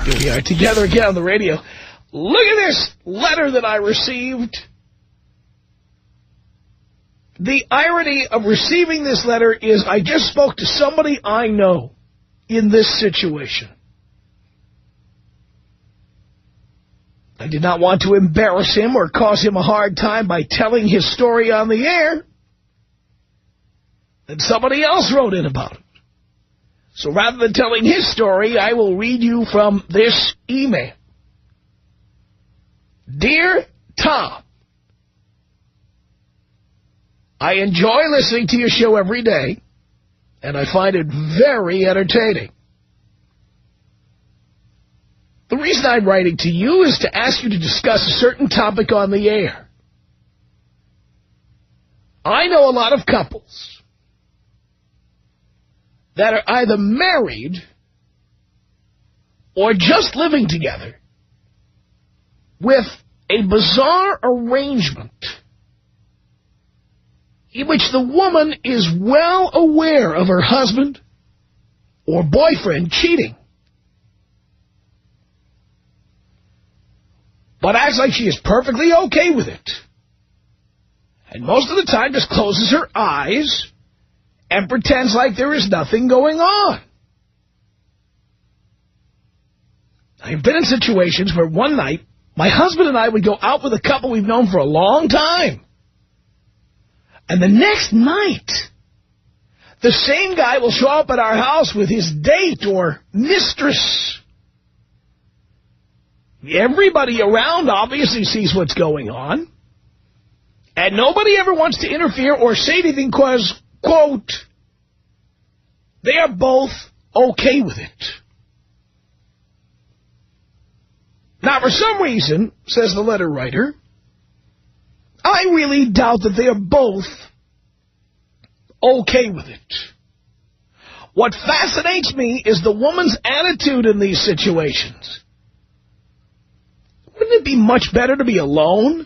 Here we are together again on the radio. Look at this letter that I received. The irony of receiving this letter is I just spoke to somebody I know in this situation. I did not want to embarrass him or cause him a hard time by telling his story on the air. And somebody else wrote in about it. So rather than telling his story, I will read you from this email. Dear Tom, I enjoy listening to your show every day, and I find it very entertaining. The reason I'm writing to you is to ask you to discuss a certain topic on the air. I know a lot of couples that are either married or just living together with a bizarre arrangement in which the woman is well aware of her husband or boyfriend cheating, but acts like she is perfectly okay with it, and most of the time just closes her eyes and pretends like there is nothing going on. I've been in situations where one night my husband and I would go out with a couple we've known for a long time, and the next night the same guy will show up at our house with his date or mistress. Everybody around obviously sees what's going on, and nobody ever wants to interfere or say anything because, quote, they are both okay with it. Now, for some reason, says the letter writer, I really doubt that they are both okay with it. What fascinates me is the woman's attitude in these situations. Wouldn't it be much better to be alone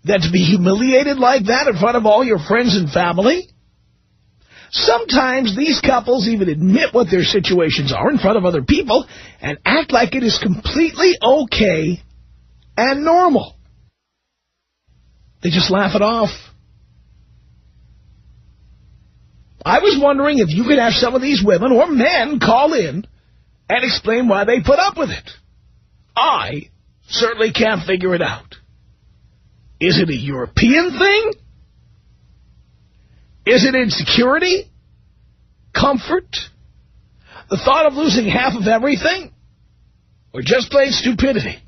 than to be humiliated like that in front of all your friends and family? Sometimes these couples even admit what their situations are in front of other people and act like it is completely okay and normal. They just laugh it off. I was wondering if you could have some of these women or men call in and explain why they put up with it. I certainly can't figure it out. Is it a European thing? Is it insecurity? Comfort? The thought of losing half of everything? Or just plain stupidity?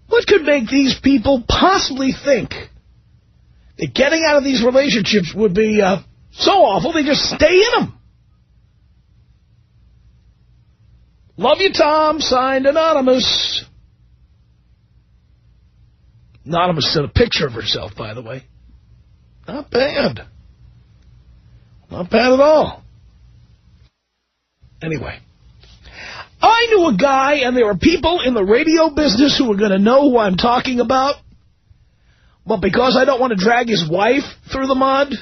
What could make these people possibly think that getting out of these relationships would be so awful they just stay in them? Love you, Tom. Signed, Anonymous. Anonymous sent a picture of herself, by the way. Not bad. Not bad at all. Anyway, I knew a guy, and there were people in the radio business who were going to know who I'm talking about. But because I don't want to drag his wife through the mud,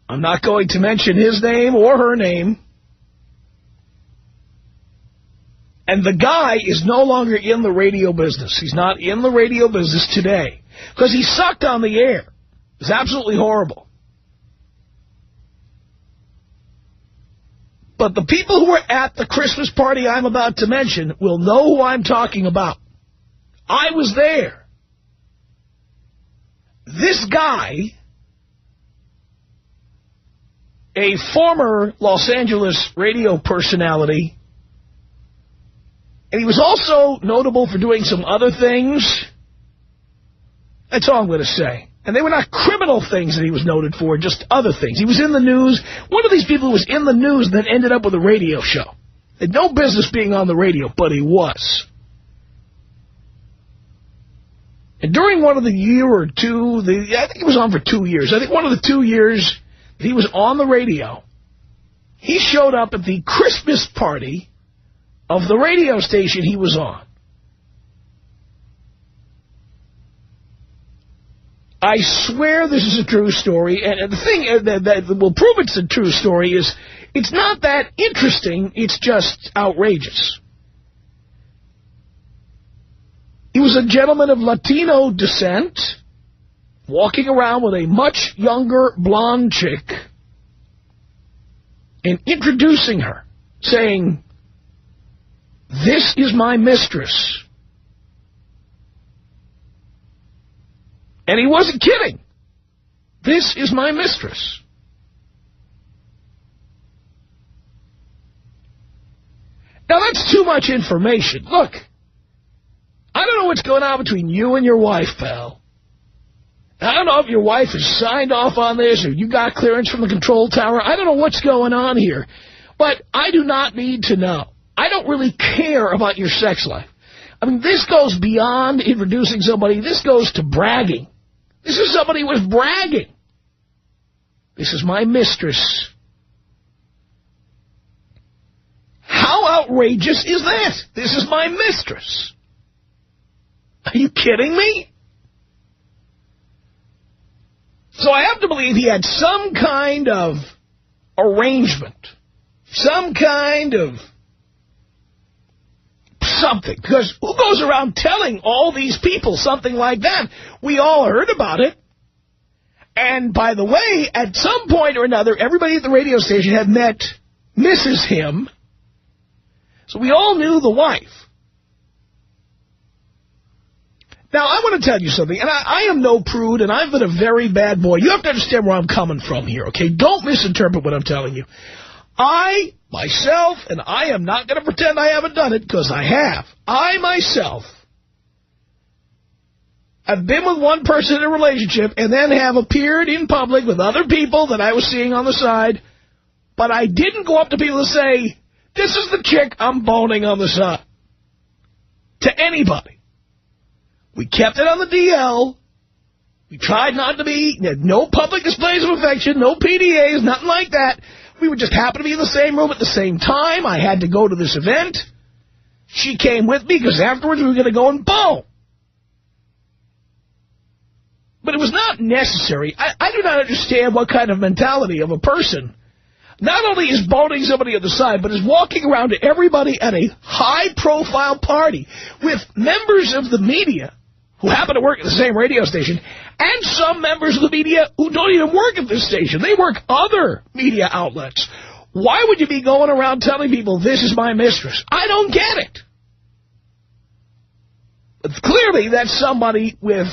I'm not going to mention his name or her name. And the guy is no longer in the radio business. He's not in the radio business today because he sucked on the air. It was absolutely horrible. But the people who were at the Christmas party I'm about to mention will know who I'm talking about. I was there. This guy, a former Los Angeles radio personality, and he was also notable for doing some other things. That's all I'm going to say. And they were not criminal things that he was noted for, just other things. He was in the news. One of these people who was in the news that ended up with a radio show. Had no business being on the radio, but he was. And during one of the year or two, I think he was on for 2 years. I think one of the 2 years that he was on the radio, he showed up at the Christmas party of the radio station he was on. I swear this is a true story, and the thing that will prove it's a true story is It's not that interesting, it's just outrageous. He was a gentleman of Latino descent, walking around with a much younger blonde chick, and introducing her, saying, "This is my mistress." And he wasn't kidding. "This is my mistress." Now, that's too much information. Look, I don't know what's going on between you and your wife, pal. I don't know if your wife has signed off on this or you got clearance from the control tower. I don't know what's going on here. But I do not need to know. I don't really care about your sex life. I mean, this goes beyond introducing somebody. This goes to bragging. This is somebody who was bragging. "This is my mistress." How outrageous is that? "This is my mistress." Are you kidding me? So I have to believe he had some kind of arrangement, some kind of something. Because who goes around telling all these people something like that? We all heard about it. And by the way, at some point or another, everybody at the radio station had met Mrs. Him. So we all knew the wife. Now, I want to tell you something, and I am no prude, and I've been a very bad boy. You have to understand where I'm coming from here, okay? Don't misinterpret what I'm telling you. I, myself, and I am not going to pretend I haven't done it, because I have. I, myself, have been with one person in a relationship and then have appeared in public with other people that I was seeing on the side, but I didn't go up to people and say, "This is the chick I'm boning on the side," to anybody. We kept it on the DL. We tried not to be, no public displays of affection, no PDAs, nothing like that. We would just happen to be in the same room at the same time. I had to go to this event. She came with me because afterwards we were going to go and bone. But it was not necessary. I do not understand what kind of mentality of a person not only is boning somebody on the side, but is walking around to everybody at a high-profile party with members of the media who happen to work at the same radio station, and some members of the media who don't even work at this station. They work other media outlets. Why would you be going around telling people, "This is my mistress"? I don't get it. But clearly, that's somebody with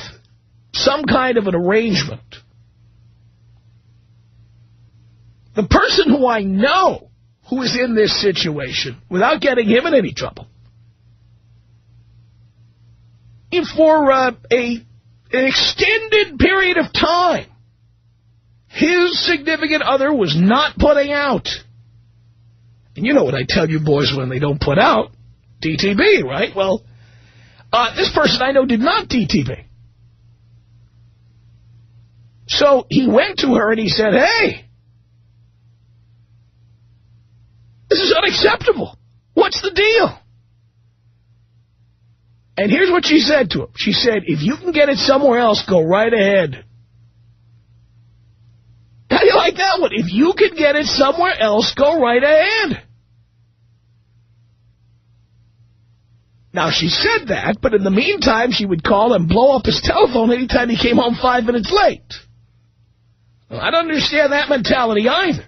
some kind of an arrangement. The person who I know who is in this situation, without getting him in any trouble, for an extended period of time, his significant other was not putting out. And you know what I tell you boys when they don't put out? DTB, right? Well, this person I know did not DTB. So he went to her and he said, "Hey, this is unacceptable. What's the deal?" And here's what she said to him. She said, "If you can get it somewhere else, go right ahead." How do you like that one? If you can get it somewhere else, go right ahead. Now, she said that, but in the meantime, she would call and blow up his telephone anytime he came home 5 minutes late. Well, I don't understand that mentality either.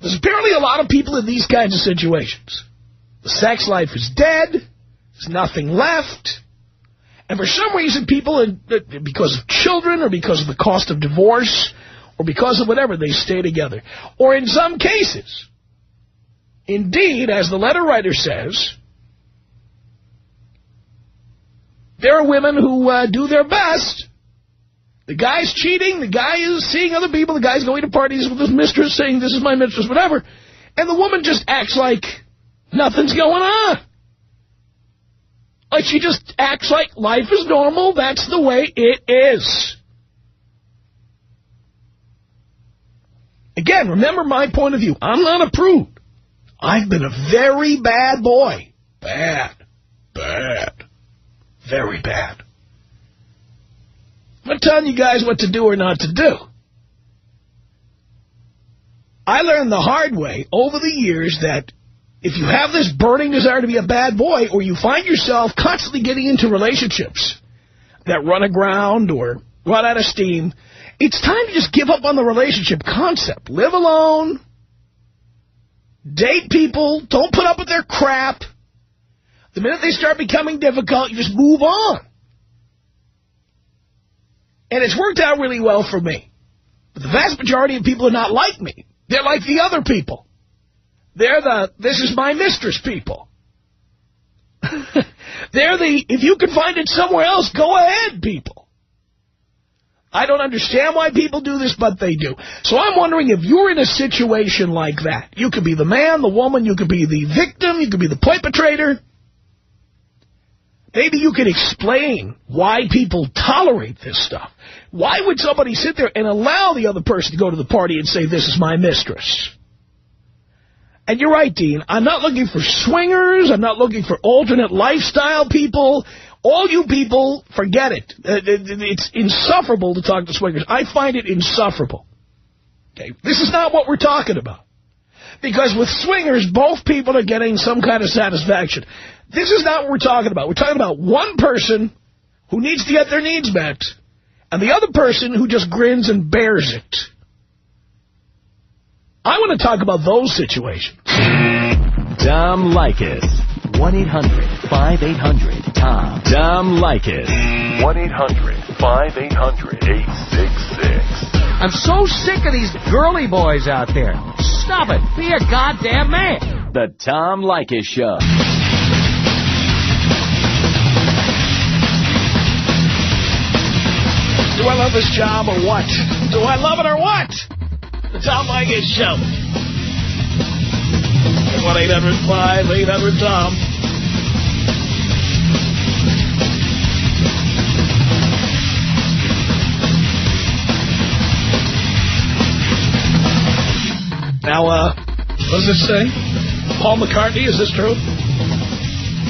There's apparently a lot of people in these kinds of situations. The sex life is dead. There's nothing left. And for some reason, people, because of children or because of the cost of divorce or because of whatever, they stay together. Or in some cases, indeed, as the letter writer says, there are women who do their best. The guy's cheating. The guy is seeing other people. The guy's going to parties with his mistress saying, "This is my mistress," whatever. And the woman just acts like nothing's going on. Like she just acts like life is normal. That's the way it is. Again, remember my point of view. I'm not a prude. I've been a very bad boy. Bad. Very bad. I'm not telling you guys what to do or not to do. I learned the hard way over the years that if you have this burning desire to be a bad boy, or you find yourself constantly getting into relationships that run aground or run out of steam, it's time to just give up on the relationship concept. Live alone. Date people. Don't put up with their crap. The minute they start becoming difficult, you just move on. And it's worked out really well for me. But the vast majority of people are not like me. They're like the other people. They're the, this is my mistress people. They're the, if you can find it somewhere else, go ahead people. I don't understand why people do this, but they do. So I'm wondering if you're in a situation like that. You could be the man, the woman, you could be the victim, you could be the perpetrator. Maybe you could explain why people tolerate this stuff. Why would somebody sit there and allow the other person to go to the party and say, this is my mistress? And you're right, Dean. I'm not looking for swingers. I'm not looking for alternate lifestyle people. All you people, forget it. It's insufferable to talk to swingers. I find it insufferable. Okay, this is not what we're talking about. Because with swingers, both people are getting some kind of satisfaction. This is not what we're talking about. We're talking about one person who needs to get their needs met, and the other person who just grins and bears it. I want to talk about those situations. Tom Leykis. 1-800-5800-TOM. Tom Leykis. 1-800-5800-866. I'm so sick of these girly boys out there. Stop it. Be a goddamn man. The Tom Leykis Show. Do I love this job or what? Do I love it or what? The Tom Leykis Show. 1-800-5800-TOM. Now, what does it say? Paul McCartney, is this true?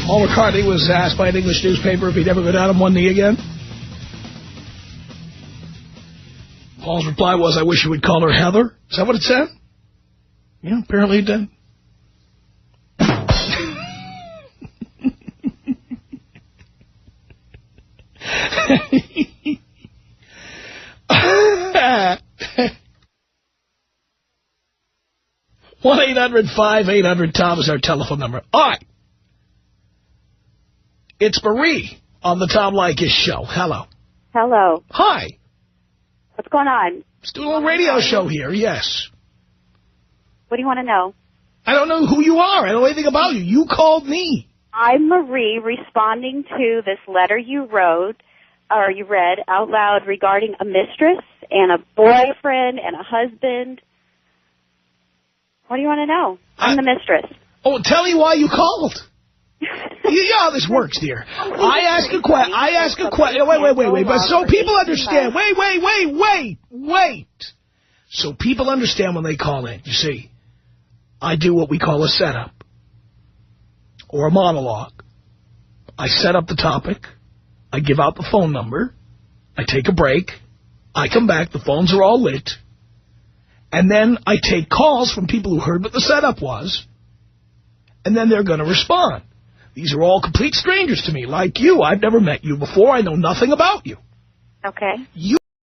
Paul McCartney was asked by an English newspaper if he'd ever go down on one knee again. Paul's reply was, I wish you would call her Heather. Is that what it said? Yeah, apparently it did. One 1-800-5800-TOM is our telephone number. All right. It's Marie on the Tom Leykis Show. Hello. Hello. Hi. What's going on? Let's do a little radio show here, yes. What do you want to know? I don't know who you are. I don't know anything about you. You called me. I'm Marie, responding to this letter you wrote, or you read out loud regarding a mistress and a boyfriend and a husband. What do you want to know? I'm the mistress. Oh, tell me why you called. You know how this works, dear. I ask a question. Wait. But so people understand. Wait. So people understand when they call in. You see, I do what we call a setup or a monologue. I set up the topic. I give out the phone number. I take a break. I come back. The phones are all lit. And then I take calls from people who heard what the setup was. And then they're going to respond. These are all complete strangers to me, like you. I've never met you before. I know nothing about you. Okay. You